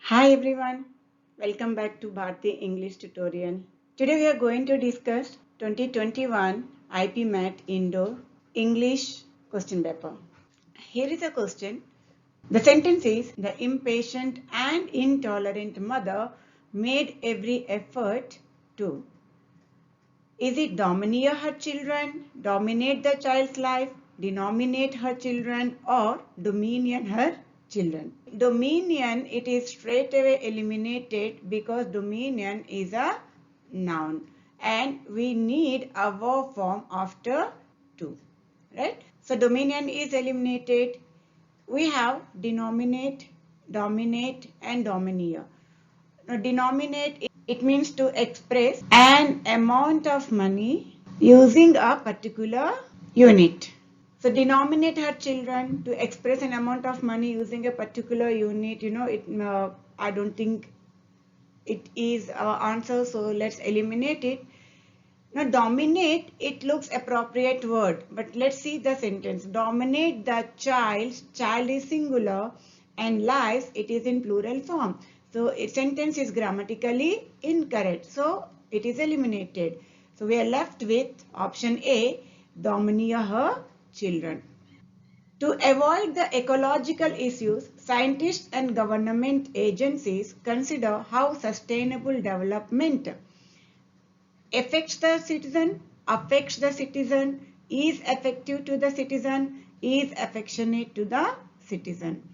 Hi everyone, welcome back to Bharti English tutorial. Today we are going to discuss 2021 Ipmat INDORE English question paper. Here is a question. The sentence is, the impatient and intolerant mother made every effort to. Is it domineer her children, dominate the child's life, denominate her children, or dominion her children? Dominion, it is straight away eliminated because dominion is a noun and we need a verb form after to, right? So dominion is eliminated. We have denominate, dominate and domineer. Now, denominate, it means to express an amount of money using a particular unit. So denominate her children to express an amount of money using a particular unit. I don't think it is our answer, so let's eliminate it. Now dominate, it looks appropriate word, but let's see the sentence. Dominate the child is singular, and lives, it is in plural form. So a sentence is grammatically incorrect, so it is eliminated. So we are left with option A, domineer her children. To avoid the ecological issues, scientists and government agencies consider how sustainable development affects the citizen, is effective to the citizen, is affectionate to the citizen.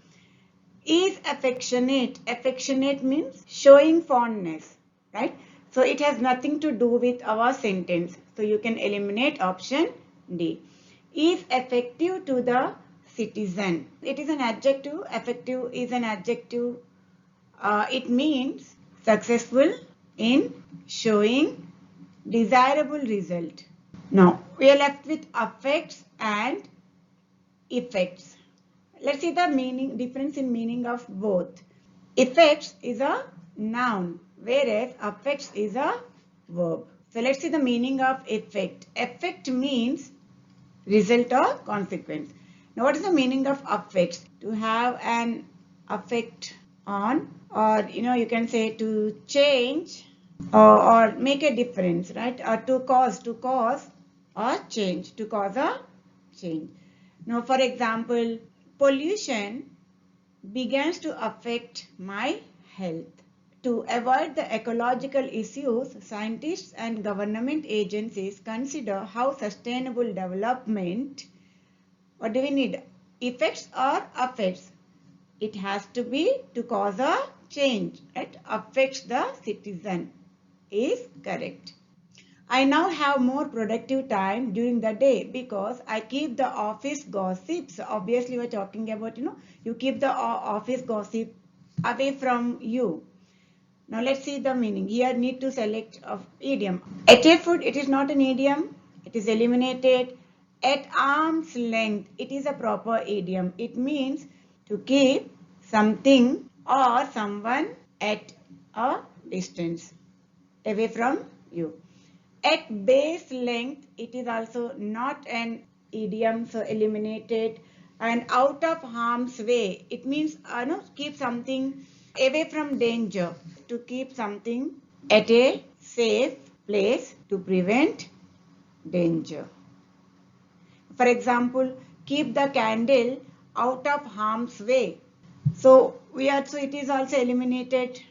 Is affectionate means showing fondness, right? So it has nothing to do with our sentence. So you can eliminate option D. Is effective to the citizen. It is an adjective. Effective is an adjective. It means successful in showing desirable result. Now we are left with affects and effects. Let's see the difference in meaning of both. Effects is a noun, whereas affects is a verb. So let's see the meaning of effect. Effect means result or consequence. Now what is the meaning of affects? To have an effect on, or you can say to change or make a difference, right? Or to cause or change, to cause a change. Now for example, pollution begins to affect my health. To avoid the ecological issues, scientists and government agencies consider how sustainable development, what do we need? Effects or affects? It has to be to cause a change. It affects the citizen is correct. I now have more productive time during the day because I keep the office gossips. Obviously, we're talking about, you keep the office gossip away from you. Now, let's see the meaning. Here, need to select of idiom. At a foot, it is not an idiom. It is eliminated. At arm's length, it is a proper idiom. It means to keep something or someone at a distance away from you. At base length, it is also not an idiom, so eliminated. And out of harm's way, it means keep something away from danger, to keep something at a safe place to prevent danger. For example, keep the candle out of harm's way. So it is also eliminated,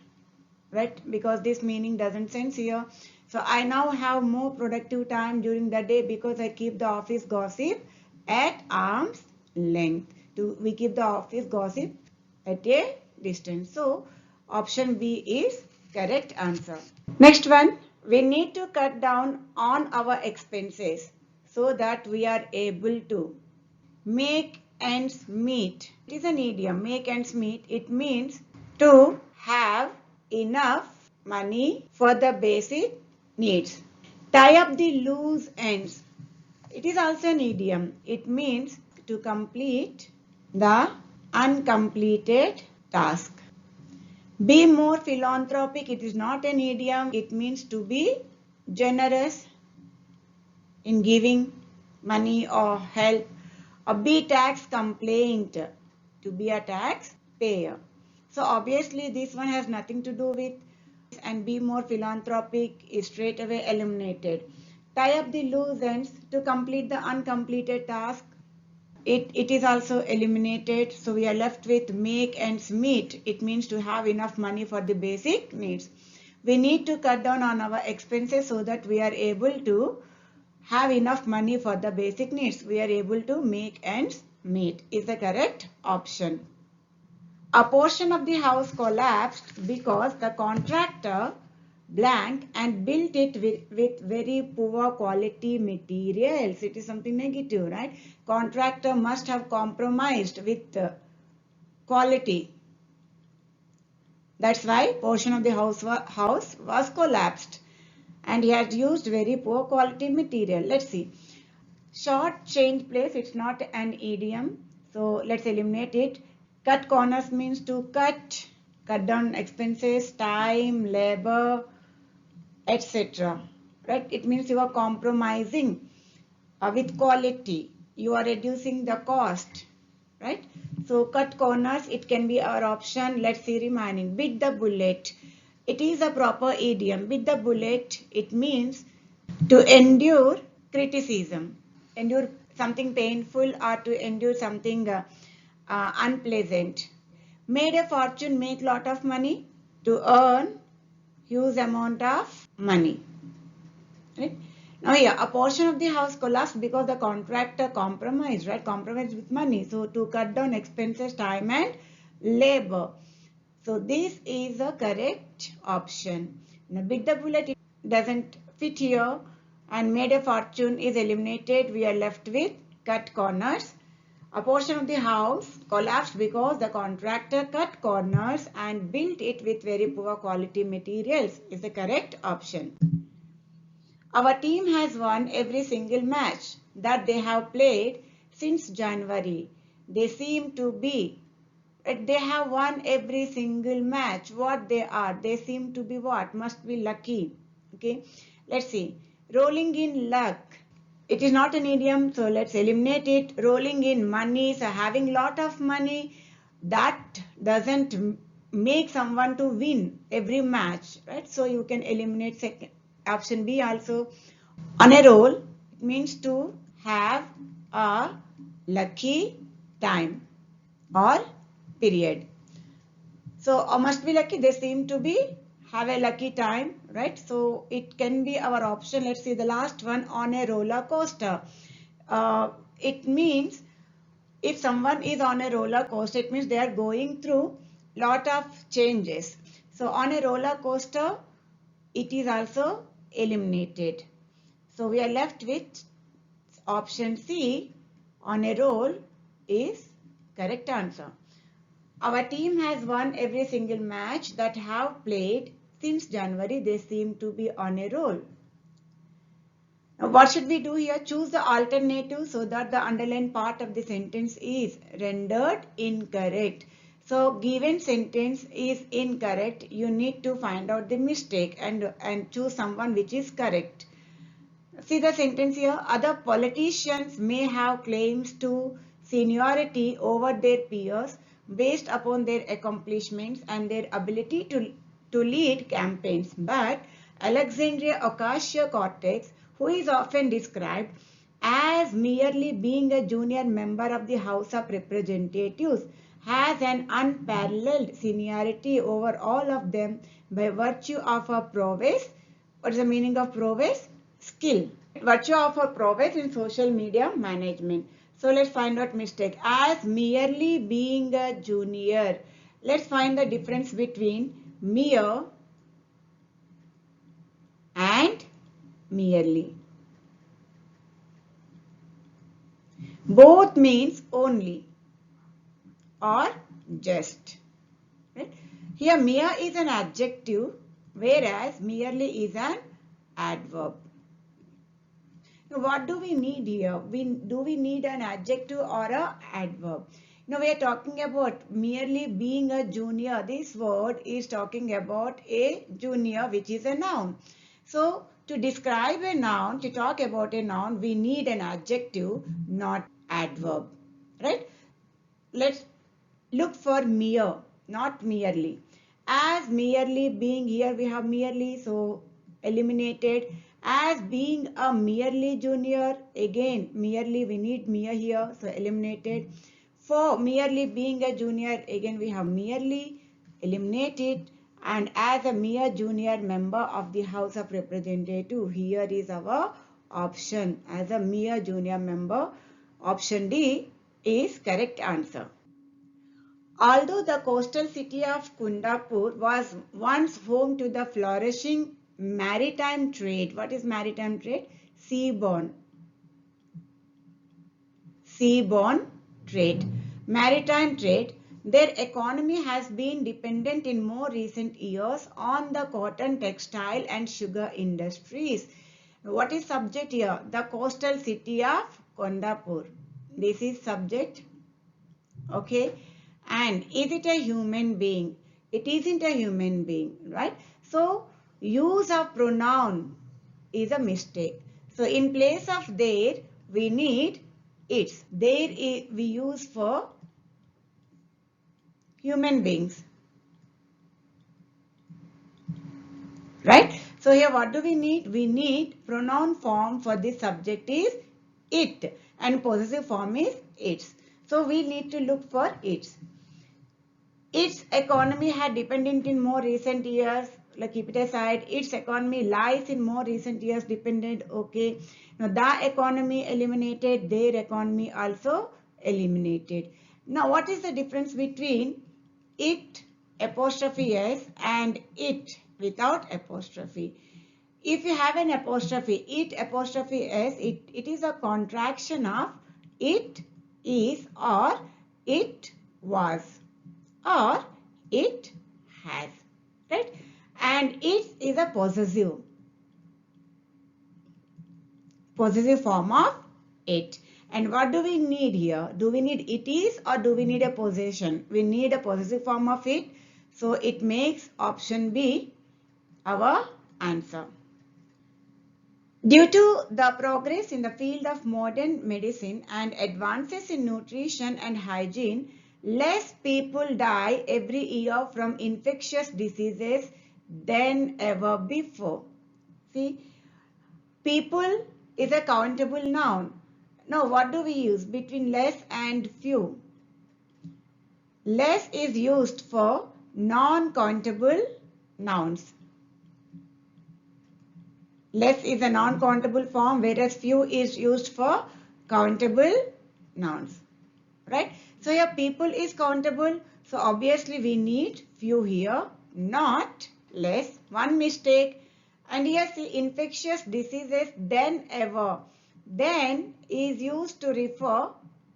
right? Because this meaning doesn't sense here. So I now have more productive time during the day because I keep the office gossip at arm's length. We keep the office gossip at a distance. So option B is correct answer. Next one, we need to cut down on our expenses so that we are able to make ends meet. It is an idiom, make ends meet. It means to have enough money for the basic needs. Tie up the loose ends. It is also an idiom. It means to complete the uncompleted task. Be more philanthropic. It is not an idiom. It means to be generous in giving money or help. Or be tax complaint. To be a tax payer. So obviously this one has nothing to do with, and be more philanthropic is straight away eliminated. Tie up the loose ends to complete the uncompleted task. It is also eliminated. So we are left with make ends meet. It means to have enough money for the basic needs. We need to cut down on our expenses so that we are able to have enough money for the basic needs. We are able to make ends meet is the correct option. A portion of the house collapsed because the contractor blank and built it with very poor quality materials. It is something negative, right? Contractor must have compromised with quality. That's why portion of the house was collapsed, and he had used very poor quality material. Let's see. Short change place, it's not an idiom, so let's eliminate it. Cut corners means to cut down expenses, time, labor, etc. Right? It means you are compromising with quality. You are reducing the cost. Right? So cut corners, it can be our option. Let's see remaining. Bit the bullet. It is a proper idiom. Bit the bullet, it means to endure criticism, endure something painful, or to endure something unpleasant. Made a fortune, make lot of money, to earn huge amount of money. Right? Now here, a portion of the house collapsed because the contractor compromised, right? Compromised with money. So to cut down expenses, time and labor. So this is the correct option. Now bit the bullet, it doesn't fit here, and made a fortune is eliminated. We are left with cut corners. A portion of the house collapsed because the contractor cut corners and built it with very poor quality materials is the correct option. Our team has won every single match that they have played since January. They seem to be, they have won every single match. What they are, they seem to be what? Must be lucky. Okay, let's see. Rolling in luck. It is not an idiom, so let's eliminate it. Rolling in money, so having lot of money, that doesn't make someone to win every match, right? So you can eliminate second option B also. On a roll, it means to have a lucky time or period. So must be lucky, they seem to be have a lucky time, right? So it can be our option. Let's see the last one, on a roller coaster. It means if someone is on a roller coaster, it means they are going through lot of changes. So on a roller coaster, it is also eliminated. So we are left with option C, on a roll is correct answer. Our team has won every single match that have played since January. They seem to be on a roll. Now what should we do here? Choose the alternative so that the underlined part of the sentence is rendered incorrect. So given sentence is incorrect, you need to find out the mistake and choose someone which is correct. See the sentence here. Other politicians may have claims to seniority over their peers based upon their accomplishments and their ability to lead campaigns. But Alexandria Ocasio-Cortez, who is often described as merely being a junior member of the House of Representatives, has an unparalleled seniority over all of them by virtue of her prowess. What is the meaning of prowess? Skill. Virtue of her prowess in social media management. So let's find out mistake. As merely being a junior. Let's find the difference between mere and merely. Both means only or just. Right? Here mere is an adjective, whereas merely is an adverb. Now what do we need here? Do we need an adjective or an adverb? Now we are talking about merely being a junior. This word is talking about a junior, which is a noun. So to describe a noun, to talk about a noun, we need an adjective, not adverb. Right? Let's look for mere. not merely. As merely being, here we have merely, so eliminated. As being a merely junior, again merely, we need mere here, so eliminated. For merely being a junior, again we have merely, eliminated. And as a mere junior member of the House of Representatives, here is our option. As a mere junior member, option D is correct answer. Although the coastal city of Kundapur was once home to the flourishing maritime trade. What is maritime trade? Seaborne trade. Maritime trade. Their economy has been dependent in more recent years on the cotton, textile and sugar industries. What is subject here? The coastal city of Kundapur. This is subject. Okay. And is it a human being? It isn't a human being, right? So, use of pronoun is a mistake. So, in place of there, we need its. There we use for human beings, right? So, here what do we need? We need pronoun form for this subject is it and possessive form is its. So, we need to look for its. Its economy had dependent in more recent years. Like keep it aside. Its economy lies in more recent years dependent. Okay. Now the economy eliminated. Their economy also eliminated. Now what is the difference between it apostrophe s and it without apostrophe? If you have an apostrophe, it apostrophe s, it is a contraction of it is or it was or it has, right? And it is a possessive form of it. And what do we need here? Do we need it is or do we need a possession? We need a possessive form of it. So it makes option B our answer. Due to the progress in the field of modern medicine and advances in nutrition and hygiene, less people die every year from infectious diseases than ever before. See, people is a countable noun. Now, what do we use between less and few? Less is used for non-countable nouns. Less is a non-countable form, whereas few is used for countable nouns, right? So here people is countable. So obviously we need few here, not less. One mistake. And here see infectious diseases than ever. Then is used to refer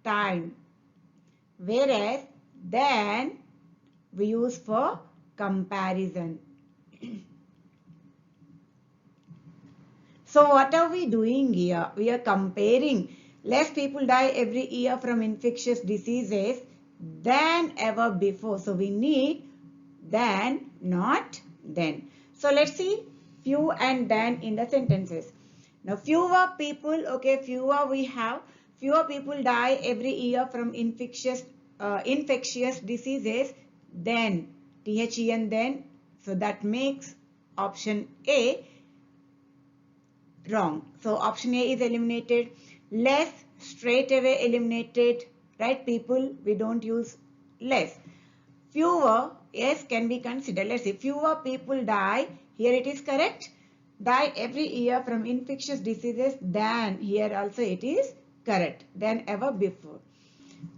time. Whereas then we use for comparison. So what are we doing here? We are comparing. Less people die every year from infectious diseases than ever before. So we need than, not then. So let's see few and then in the sentences. Now fewer people, okay, fewer we have. Fewer people die every year from infectious diseases than, THEN then. So that makes option A wrong. So option A is eliminated. Less straight away eliminated, right? People, we don't use less. Fewer, yes, can be considered. Let's see, fewer people die. Here it is correct. Die every year from infectious diseases than, here also it is correct, than ever before.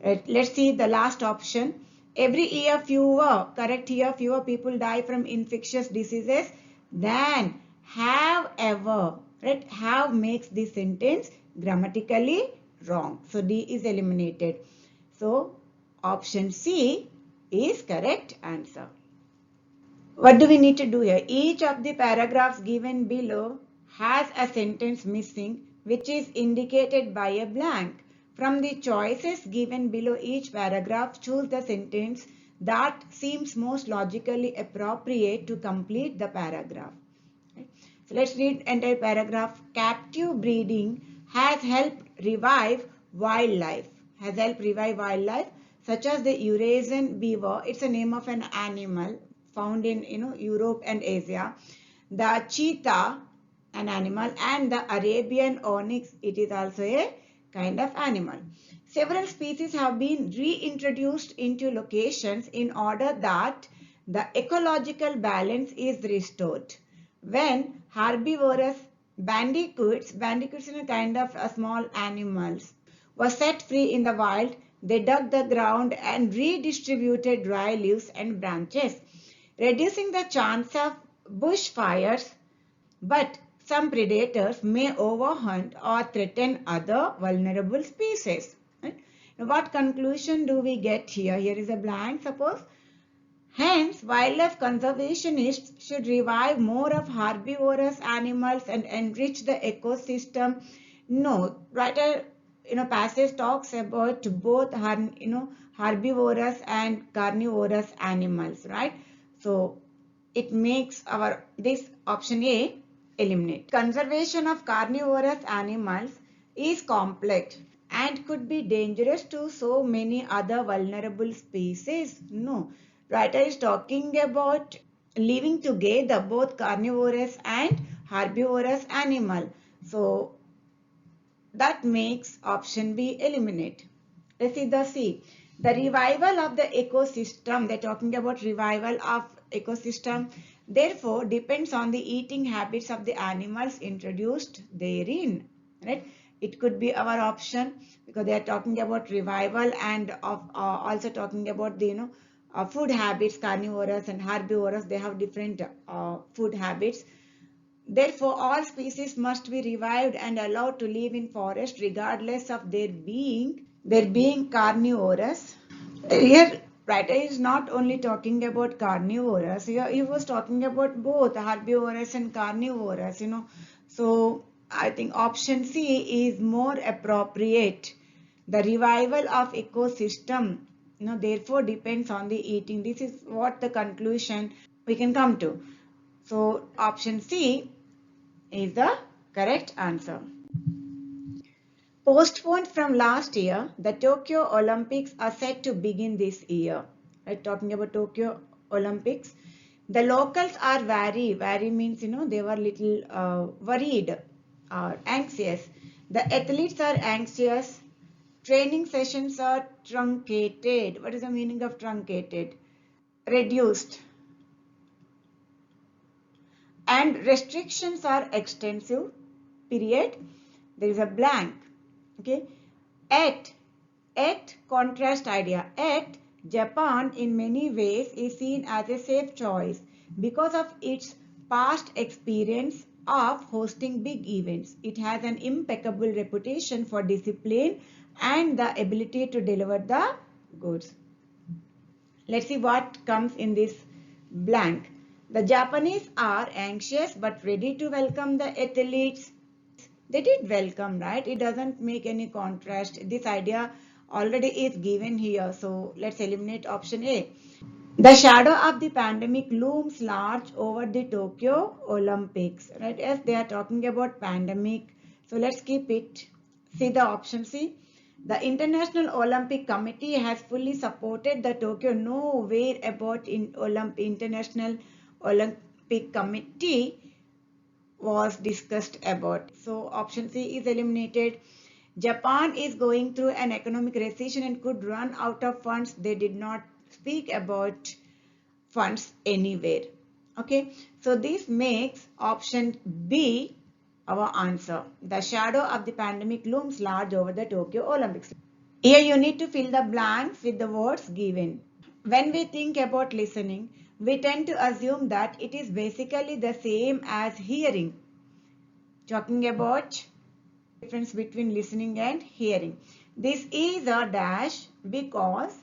Right. Let's see the last option. Every year fewer, correct here, fewer people die from infectious diseases than have ever. Right? Have makes this sentence grammatically wrong. So D is eliminated. So option C is correct answer. What do we need to do here? Each of the paragraphs given below has a sentence missing which is indicated by a blank. From the choices given below each paragraph, choose the sentence that seems most logically appropriate to complete the paragraph. So let's read entire paragraph. Captive breeding has helped revive wildlife. Has helped revive wildlife. such as the Eurasian beaver, it's a name of an animal found in Europe and Asia. The cheetah, an animal, and the Arabian Onyx, it is also a kind of animal. Several species have been reintroduced into locations in order that the ecological balance is restored. When herbivorous bandicoots are a kind of small animals, were set free in the wild, they dug the ground and redistributed dry leaves and branches, reducing the chance of bushfires, but some predators may overhunt or threaten other vulnerable species. Right? Now, what conclusion do we get here? Here is a blank, suppose. Hence, wildlife conservationists should revive more of herbivorous animals and enrich the ecosystem. No, writer passage talks about both herbivorous and carnivorous animals, right? So it makes our this option A eliminate. Conservation of carnivorous animals is complex and could be dangerous to so many other vulnerable species. No, writer is talking about living together both carnivorous and herbivorous animal. So that makes option B eliminate. Let's see the C. The revival of the ecosystem. They're talking about revival of ecosystem. Therefore, depends on the eating habits of the animals introduced therein. Right? It could be our option because they are talking about revival and of also talking about the food habits. Carnivorous and herbivorous, they have different food habits. Therefore, all species must be revived and allowed to live in forest regardless of their being carnivorous. Here, writer is not only talking about carnivorous. Here, he was talking about both herbivorous and carnivorous. So I think option C is more appropriate. The revival of ecosystem, therefore depends on the eating. This is what the conclusion we can come to. So option C is the correct answer. Postponed from last year, the Tokyo Olympics are set to begin this year. Right, talking about Tokyo Olympics, the locals are very means they were little worried or anxious. The athletes are anxious. Training sessions are truncated. What is the meaning of truncated? Reduced. And restrictions are extensive. Period. There is a blank. Okay. At contrast idea. At Japan in many ways is seen as a safe choice because of its past experience of hosting big events. It has an impeccable reputation for discipline and the ability to deliver the goods. Let's see what comes in this blank. The Japanese are anxious but ready to welcome the athletes. They did welcome, right? It doesn't make any contrast. This idea already is given here. So let's eliminate option A. The shadow of the pandemic looms large over the Tokyo Olympics, right? Yes, they are talking about pandemic. So let's keep it. See the option C. The International Olympic Committee has fully supported the Tokyo. Nowhere about International Olympic Committee was discussed about. So option C is eliminated. Japan is going through an economic recession and could run out of funds. They did not speak about funds anywhere. Okay, so this makes option B our answer. The shadow of the pandemic looms large over the Tokyo Olympics. Here you need to fill the blanks with the words given. When we think about listening, we tend to assume that it is basically the same as hearing. Talking about difference between listening and hearing. This is a dash because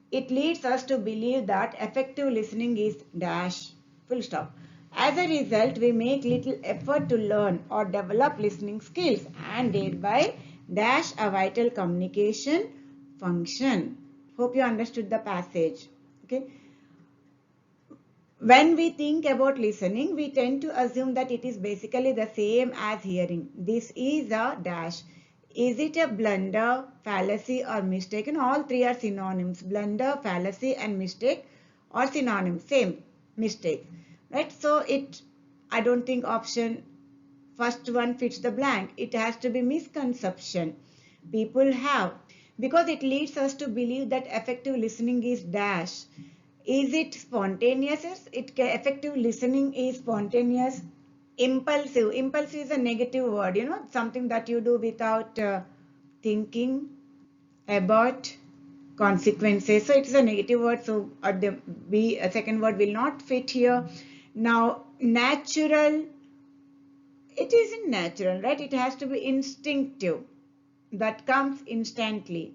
it leads us to believe that effective listening is dash, full stop. As a result, we make little effort to learn or develop listening skills and thereby dash a vital communication function. Hope you understood the passage. Okay. When we think about listening, we tend to assume that it is basically the same as hearing. This is a dash. Is it a blunder, fallacy or mistake? And all three are synonyms. Blunder, fallacy and mistake are synonyms. Same, mistake. Right? So I don't think option first one fits the blank. It has to be misconception. People have. Because it leads us to believe that effective listening is dash. Is it spontaneous? Effective listening is spontaneous. Impulsive. Impulsive is a negative word, something that you do without thinking about consequences. So it's a negative word. So a second word will not fit here. Now, natural. It isn't natural, right? It has to be instinctive. That comes instantly.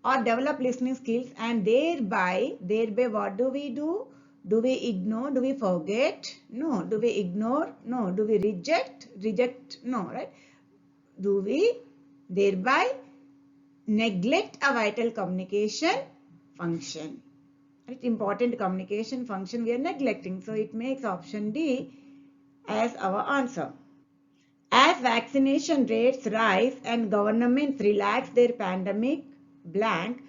Or develop listening skills, and thereby what do? Do we ignore? Do we forget? No. Do we ignore? No. Do we reject? No, right? Do we thereby neglect a vital communication function? Right? Important communication function we are neglecting. So it makes option D as our answer. As vaccination rates rise and governments relax their pandemic blank,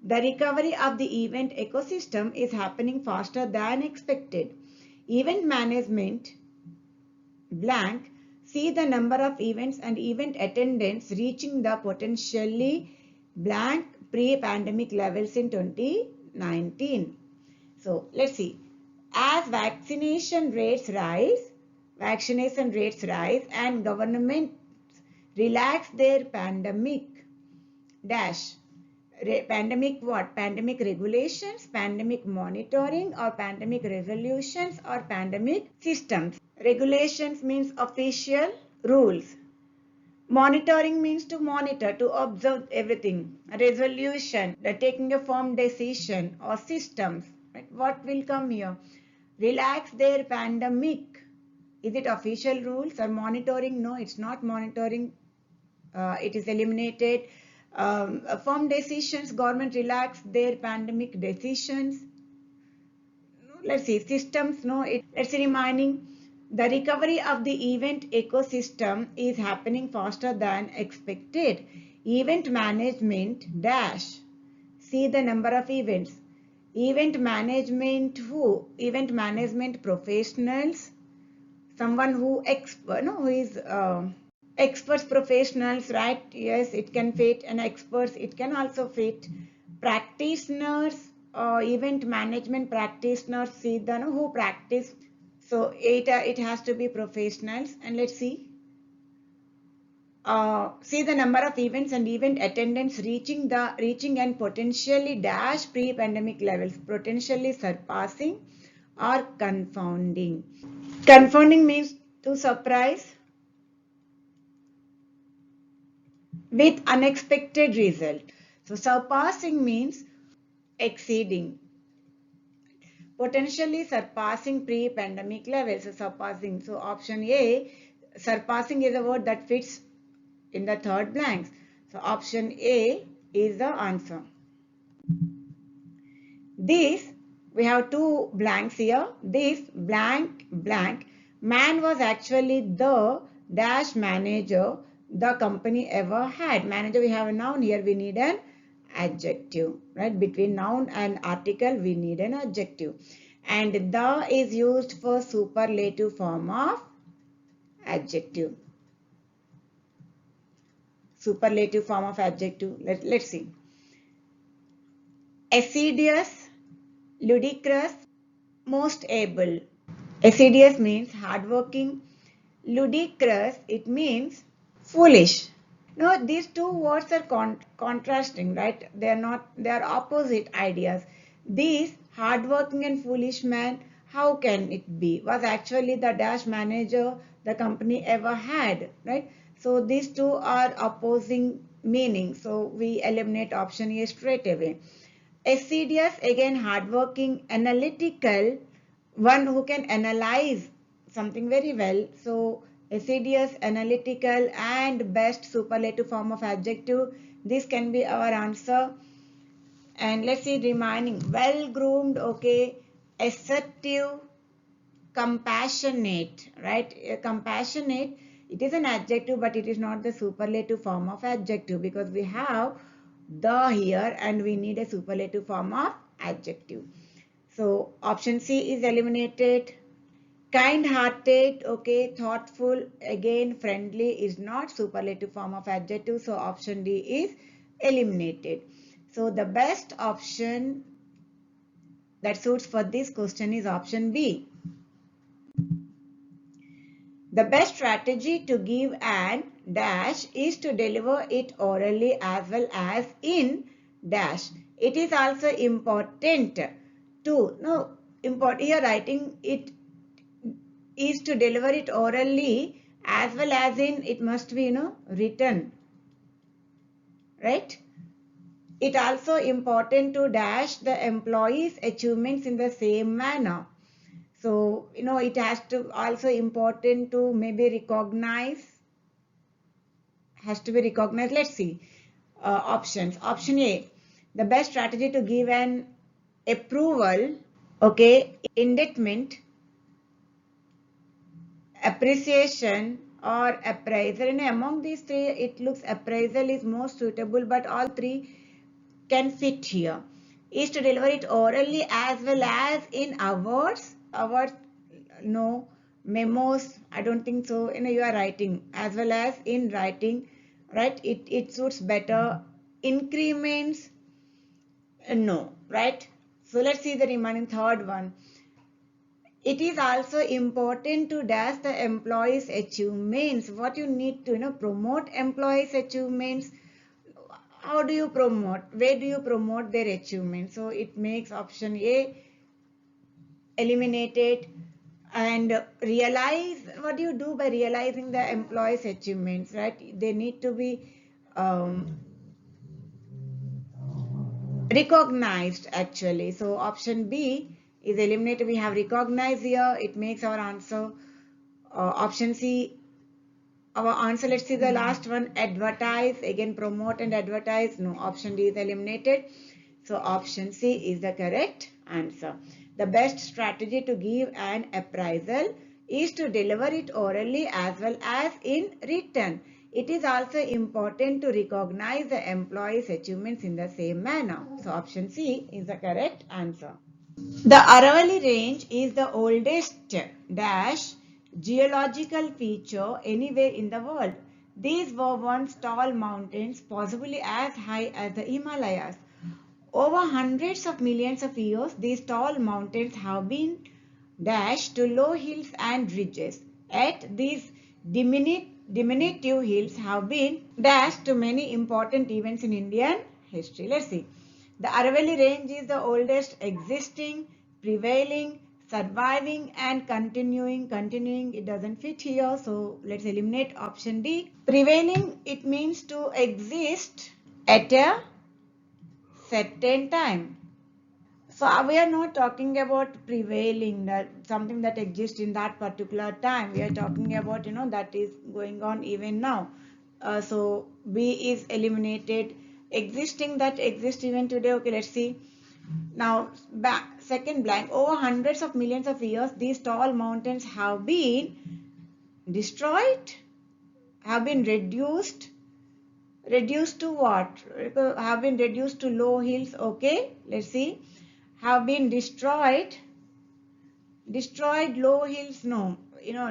the recovery of the event ecosystem is happening faster than expected. Event management blank, see the number of events and event attendance reaching the potentially blank pre-pandemic levels in 2019. So let's see. As vaccination rates rise and governments relax their pandemic dash. Pandemic what? Pandemic regulations, pandemic monitoring, or pandemic resolutions, or pandemic systems. Regulations means official rules. Monitoring means to monitor, to observe everything. Resolution, taking a firm decision, or systems. Right? What will come here? Relax their pandemic. Is it official rules or monitoring? No, it's not monitoring. It is eliminated. Firm decisions, government relax their pandemic decisions. Let's see, systems, no, let's see, reminding the recovery of the event ecosystem is happening faster than expected. Event management dash. See the number of events. Event management who? Event management professionals. Someone who is experts, professionals, right? Yes, it can fit. And experts, it can also fit. Practitioners, event management practitioners, see the who practice. So it has to be professionals. And let's see. See the number of events and event attendance reaching and potentially dash pre-pandemic levels, potentially surpassing or confounding. Confounding means to surprise with unexpected result. So surpassing means exceeding. Potentially surpassing pre-pandemic levels. So surpassing. So option A, surpassing is a word that fits in the third blank. So option A is the answer. This, we have two blanks here. This blank man was actually the dash manager the company ever had. Manager, we have a noun. Here we need an adjective, right? Between noun and article we need an adjective, and the is used for superlative form of adjective. Superlative form of adjective. Let's see. Assiduous, ludicrous, most able. Assiduous means hardworking. Ludicrous, it means foolish. Now these two words are contrasting, right? They are opposite ideas. This hardworking and foolish man, how can it be? Was actually the dash manager the company ever had, right? So these two are opposing meanings. So we eliminate option A straight away. Assiduous, again hardworking, analytical, one who can analyze something very well. So assiduous, analytical, and best superlative form of adjective. This can be our answer. And let's see remaining. Well groomed, okay. Assertive, compassionate, right? Compassionate It is an adjective, but it is not the superlative form of adjective because we have the here and we need a superlative form of adjective. So option C is eliminated. Kind-hearted, okay, thoughtful, again friendly is not superlative form of adjective, so option D is eliminated. So the best option that suits for this question is option B. The best strategy to give an dash is to deliver it orally as well as in dash. It is also important to, no, important, here writing it is to deliver it orally as well as in, it must be, written, right? It also important to dash the employee's achievements in the same manner. So, it has to also important to maybe recognize, has to be recognized. Let's see options. Option A, the best strategy to give an approval, okay, indictment, appreciation or appraisal. Among these three, it looks appraisal is most suitable, but all three can fit here. Is to deliver it orally as well as in awards. Awards, no. Memos, I don't think so. You are writing as well as in writing, right? It suits better. Increments, no, right? So let's see the remaining third one. It is also important to dash the employees' achievements. What you need to promote employees' achievements. How do you promote? Where do you promote their achievements? So it makes option A eliminated. And realize, what do you do by realizing the employees' achievements, right? They need to be recognized actually. So option B is eliminated. We have recognized here. It makes our answer option C our answer. Let's see the last one. Advertise, again promote and advertise. No, option D is eliminated. So option C is the correct answer. The best strategy to give an appraisal is to deliver it orally as well as in written. It is also important to recognize the employee's achievements in the same manner. So option C is the correct answer. The Aravalli Range is the oldest dash geological feature anywhere in the world. These were once tall mountains, possibly as high as the Himalayas. Over hundreds of millions of years, these tall mountains have been dashed to low hills and ridges. Yet these diminutive hills have been dashed to many important events in Indian history. Let's see. The Aravalli Range is the oldest existing, prevailing, surviving and continuing. Continuing, it doesn't fit here, so let's eliminate option D. Prevailing, it means to exist at a certain time. So we are not talking about prevailing, that something that exists in that particular time. We are talking about, that is going on even now. So B is eliminated. Existing, that exists even today. Okay, let's see. Now, second blank. Over hundreds of millions of years, these tall mountains have been destroyed, have been reduced. Reduced to what? Have been reduced to low hills. Okay, let's see. Have been destroyed. Destroyed low hills. No,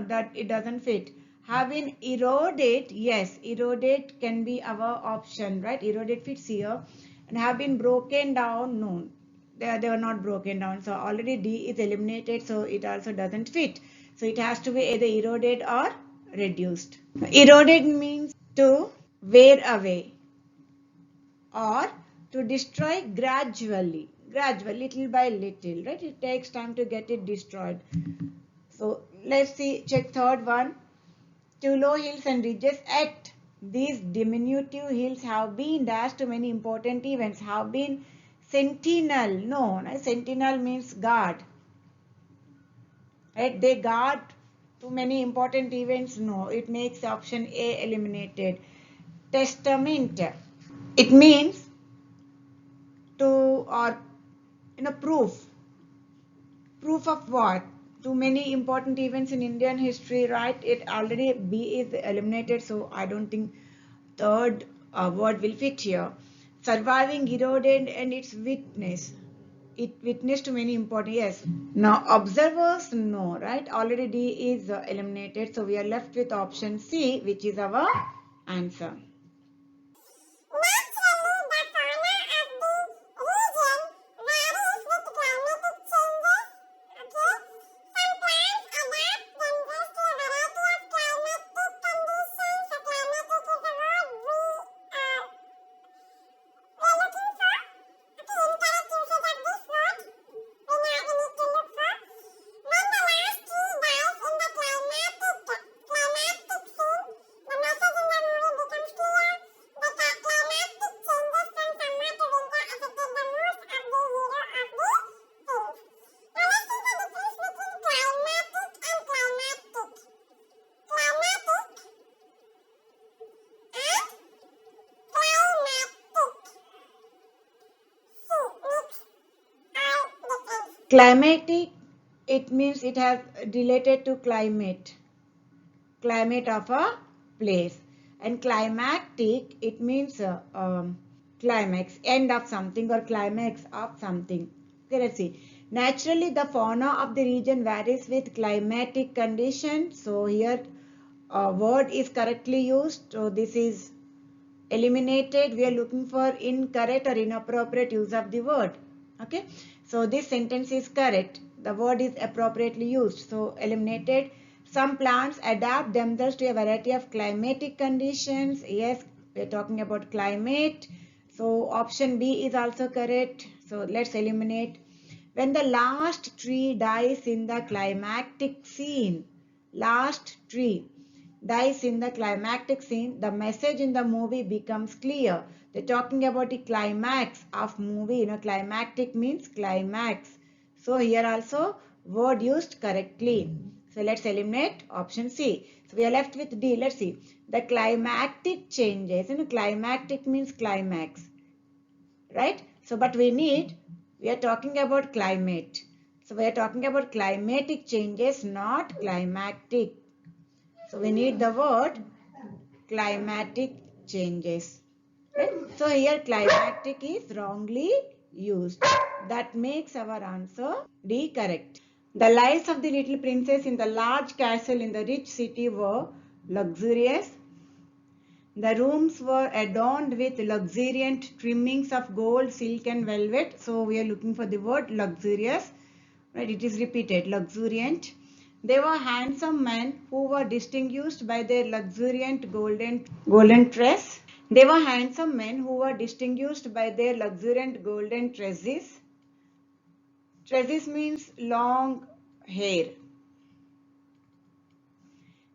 that it doesn't fit. Have been eroded. Yes, eroded can be our option, right? Eroded fits here. And have been broken down. No, they were not broken down. So already D is eliminated. So it also doesn't fit. So it has to be either eroded or reduced. Eroded means to wear away or to destroy gradually, little by little, right? It takes time to get it destroyed. So let's see, check third one. To low hills and ridges, at these diminutive hills have been dashed to many important events, have been sentinel. No, sentinel means guard, right? They guard to many important events. No, it makes option A eliminated. Testament, it means to, or proof of what? too many important events in Indian history, right? It already B is eliminated, so I don't think third word will fit here. Surviving eroded and its witness. It witnessed to many important, yes. Now observers, no, right? Already D is eliminated, so we are left with option C, which is our answer. Climatic, it means it has related to climate of a place. And climactic, it means climax, end of something or climax of something. Okay, let's see. Naturally, the fauna of the region varies with climatic conditions. So here, word is correctly used. So this is eliminated. We are looking for incorrect or inappropriate use of the word. Okay, so this sentence is correct. The word is appropriately used, so eliminated. Some plants adapt themselves to a variety of climatic conditions. Yes, we are talking about climate, so option B is also correct. So let's eliminate. When the last tree dies in the climactic scene, last tree dies in the climactic scene, the message in the movie becomes clear. They're talking about the climax of movie. You know, climactic means climax. So here also word used correctly. So let's eliminate option C. So we are left with D. Let's see. The climactic changes. You know, climactic means climax, right? So but we are talking about climate. So we are talking about climatic changes, not climactic. So we need the word climatic changes. Right? So here climatic is wrongly used. That makes our answer D correct. The lives of the little princess in the large castle in the rich city were luxurious. The rooms were adorned with luxuriant trimmings of gold, silk and velvet. So we are looking for the word luxurious. Right? It is repeated, luxuriant. They were handsome men who were distinguished by their luxuriant golden tress. They were handsome men who were distinguished by their luxuriant golden tresses. Tresses means long hair.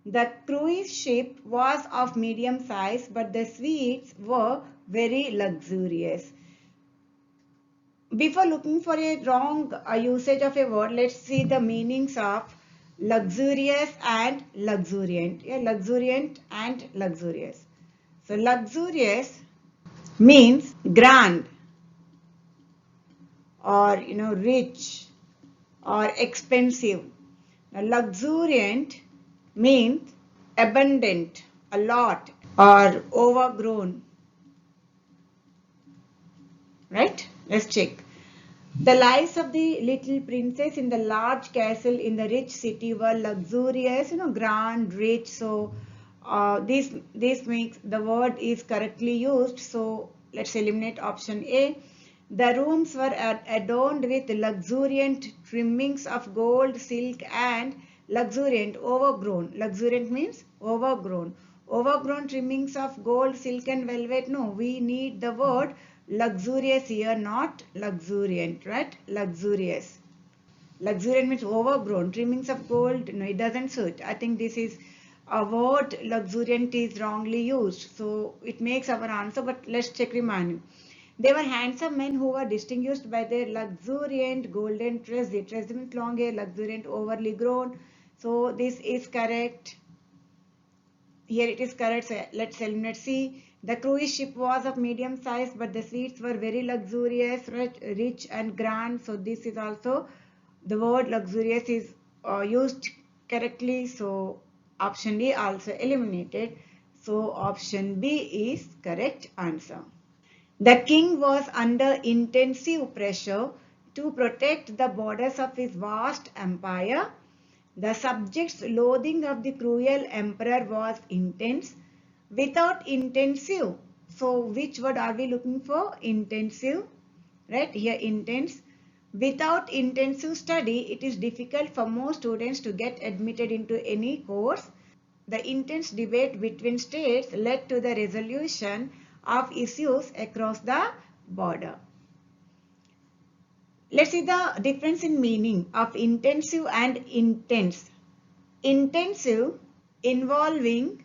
The cruise ship was of medium size, but the suites were very luxurious. Before looking for a wrong usage of a word, let's see the meanings of luxurious and luxuriant. Yeah, luxuriant and luxurious. So luxurious means grand or rich or expensive. Now, luxuriant means abundant, a lot, or overgrown. Right? Let's check. The lives of the little princess in the large castle in the rich city were luxurious, grand, rich. So this makes the word is correctly used. So let's eliminate option A. The rooms were adorned with luxuriant trimmings of gold, silk and luxuriant, overgrown. Luxuriant means overgrown. Overgrown trimmings of gold, silk and velvet. No, we need the word luxurious here, not luxuriant, right? Luxurious. Luxuriant means overgrown. Trimmings of gold, no, it doesn't suit. I think this is a word luxuriant is wrongly used. So it makes our answer, but let's check remaining. They were handsome men who were distinguished by their luxuriant golden tress. The tress means long hair, luxuriant, overly grown. So this is correct. Here it is correct. So let's eliminate C. The cruise ship was of medium size, but the suites were very luxurious, rich and grand. So this is also, the word luxurious is used correctly, so option D also eliminated. So option B is correct answer. The king was under intensive pressure to protect the borders of his vast empire. The subject's loathing of the cruel emperor was intense. Without intensive, so which word are we looking for? Intensive, right? Here intense. Without intensive study, it is difficult for most students to get admitted into any course. The intense debate between states led to the resolution of issues across the border. Let's see the difference in meaning of intensive and intense. Intensive, involving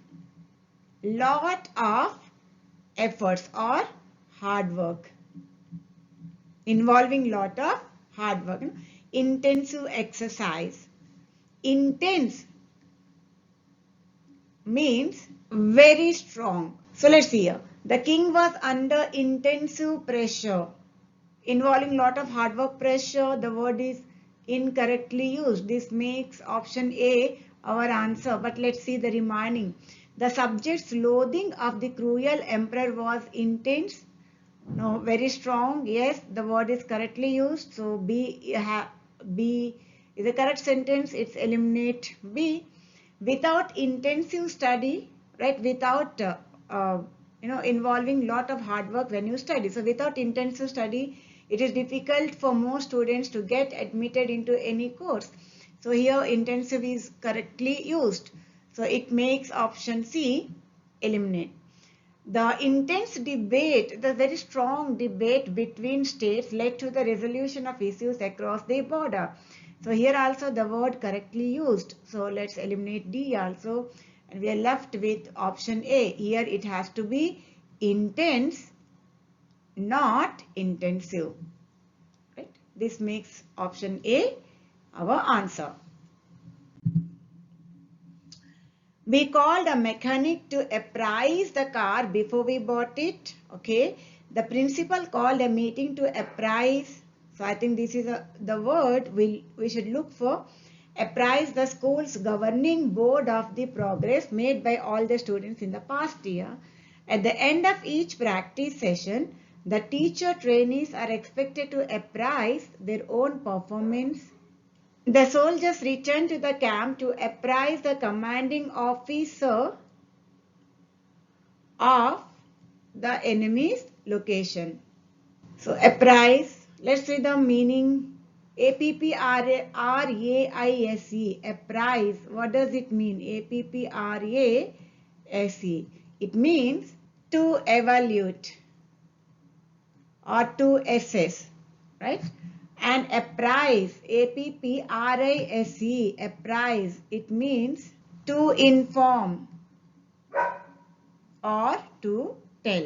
lot of efforts or hard work. Involving lot of hard work. Intensive exercise. Intense means very strong. So let's see here. The king was under intensive pressure. Involving lot of hard work pressure. The word is incorrectly used. This makes option A our answer. But let's see the remaining. The subject's loathing of the cruel emperor was intense. No, very strong. Yes, the word is correctly used. So B is the correct sentence. It's eliminate B. Without intensive study, right? Without involving lot of hard work when you study. So without intensive study, it is difficult for most students to get admitted into any course. So here intensive is correctly used. So it makes option C eliminate. The intense debate, the very strong debate between states led to the resolution of issues across the border. So here also the word correctly used. So let's eliminate D also. And we are left with option A. Here it has to be intense, not intensive. Right? This makes option A our answer. We called a mechanic to appraise the car before we bought it. Okay. The principal called a meeting to appraise. So I think this is the word we should look for. Apprise the school's governing board of the progress made by all the students in the past year. At the end of each practice session, the teacher trainees are expected to apprise their own performance. The soldiers returned to the camp to apprise the commanding officer of the enemy's location. So apprise, let's read the meaning. APPRAISE, apprise. What does it mean? APPRASE. It means to evaluate or to assess, right? And apprise, APPRISE, apprise, it means to inform or to tell.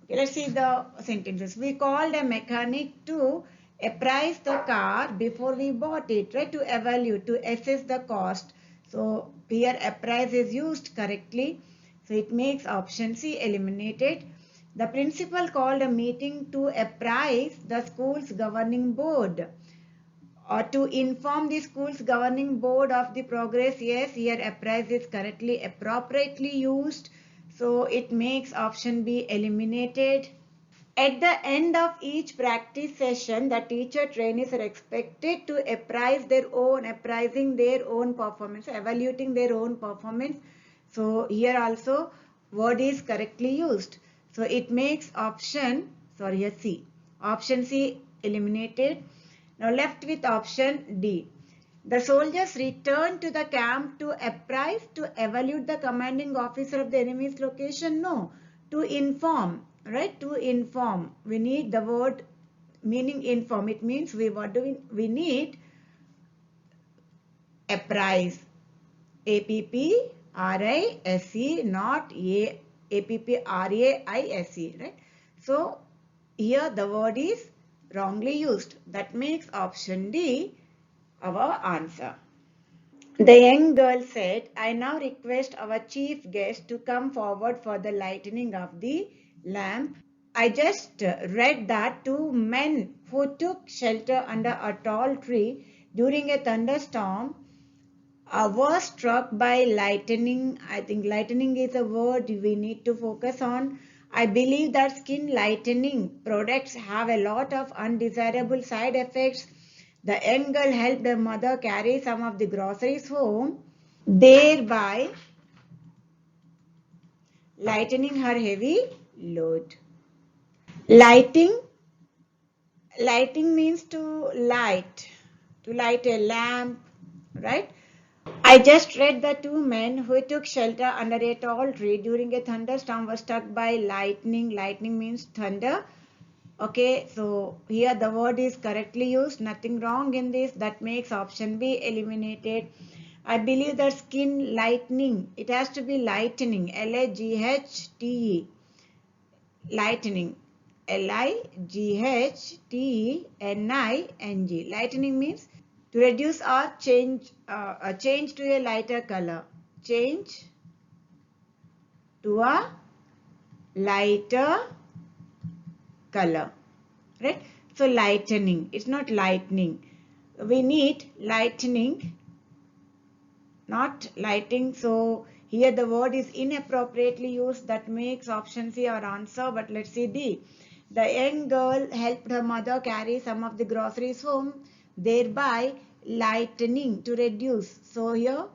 Okay, let's see the sentences. We called a mechanic to apprise the car before we bought it, right? To evaluate, to assess the cost. So here apprise is used correctly. So it makes option C eliminated. The principal called a meeting to apprise the school's governing board or to inform the school's governing board of the progress. Yes, here apprise is correctly, appropriately used. So it makes option B eliminated. At the end of each practice session, the teacher trainees are expected to apprising their own performance, evaluating their own performance. So here also word is correctly used. So it makes option C. Option C eliminated. Now left with option D. The soldiers returned to the camp to apprise, to evaluate the commanding officer of the enemy's location. No, to inform, right? To inform. We need the word meaning inform. It means we need apprise. APPRISE, not APPRAISE, right? So here the word is wrongly used. That makes option D our answer. The young girl said, I now request our chief guest to come forward for the lighting of the lamp. I just read that two men who took shelter under a tall tree during a thunderstorm was struck by lightning. I think lightning is a word we need to focus on. I believe that skin lightening products have a lot of undesirable side effects. The young girl helped her mother carry some of the groceries home, thereby lightening her heavy load. Lighting means to light a lamp, right? I just read the two men who took shelter under a tall tree during a thunderstorm were struck by lightning. Lightning means thunder. Okay, so here the word is correctly used. Nothing wrong in this. That makes option B eliminated. I believe that skin lightening, it has to be lightening. L-A-G-H-T-E. Lightening. Lightning. Lightening means to reduce or change to a lighter color. Change to a lighter color. Right? So lightening. It's not lightning. We need lightening, not lighting. So here the word is inappropriately used. That makes option C our answer. But let's see D. The young girl helped her mother carry some of the groceries home, thereby lightening, to reduce. So here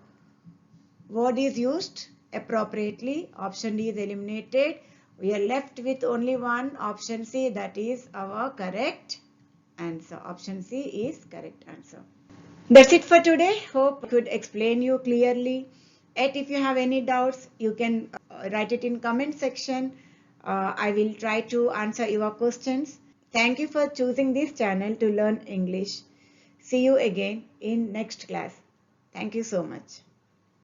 word is used appropriately. Option D is eliminated. We are left with only one, option C, that is our correct answer. Option C is correct answer. That's it for today. Hope I could explain you clearly. Yet if you have any doubts, you can write it in comment section. I will try to answer your questions. Thank you for choosing this channel to learn English. See you again in next class. Thank you so much.